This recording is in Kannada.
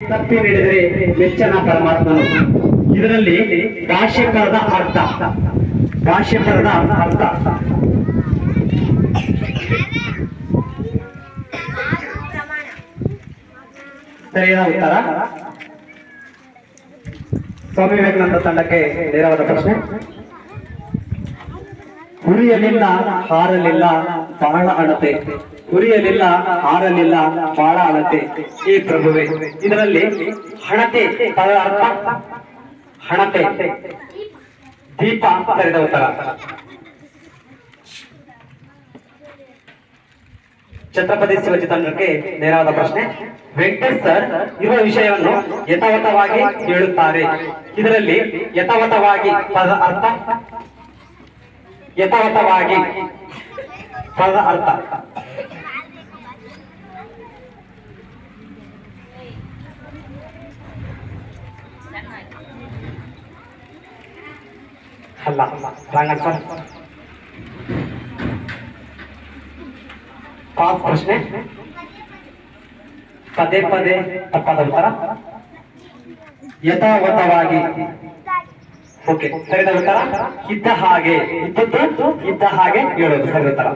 ತಪ್ಪಿ ನಡೆದರೆ ಮೆಚ್ಚನ ಪರಮಾತ್ಮನು. ಇದರಲ್ಲಿ ಭಾಷ್ಯಕಾರದ ಅರ್ಥ ಸರಿಯಾದ ಉತ್ತರ. ಸ್ವಾಮಿ ವಿವೇಕಾನಂದ ತಂಡಕ್ಕೆ ನೇರವಾದ ಪ್ರಶ್ನೆ. ಹುರಿಯಲಿಲ್ಲ ಹಾರಲಿಲ್ಲ ಬಾಳ ಅಳತೆ, ಹುರಿಯಲಿಲ್ಲ ಹಾರಲಿಲ್ಲ ಬಾಳ ಅಳತೆ ಈ ಪ್ರಭುವೆ. ಇದರಲ್ಲಿ ಹಣತೆ ಪದದ ಅರ್ಥ ಹಣತೆ, ದೀಪ ಸರಿದ ಉತ್ತರ. ಛತ್ರಪತಿ ಶಿವಾಜಿ ತಂಡಕ್ಕೆ ನೇರವಾದ ಪ್ರಶ್ನೆ. ವೆಂಕಟೇಶ್ ಸರ್ ಇರುವ ವಿಷಯವನ್ನು ಯಥಾವತ್ತವಾಗಿ ಹೇಳುತ್ತಾರೆ. ಇದರಲ್ಲಿ ಯಥಾವತ್ತವಾಗಿ ಪದದ ಅರ್ಥ ಯಥಾವತ್ತವಾಗಿ ಪದದ ಅರ್ಥ ಅಲ್ಲ ರಂಗಸ್ವಾಮಿ. ಪಾಸ್ ಪ್ರಶ್ನೆ. ಪದೇ ಪದೇ ತಪ್ಪಾದ ಉತ್ತರ. ಯಥಾವತ್ತವಾಗಿ ಓಕೆ ಸರಿದ ಉತ್ತರ. ಇದ್ದ ಹಾಗೆ, ಇದ್ದದ್ದು ಇದ್ದ ಹಾಗೆ ಹೇಳೋದು ಸರಿ ಉತ್ತರ.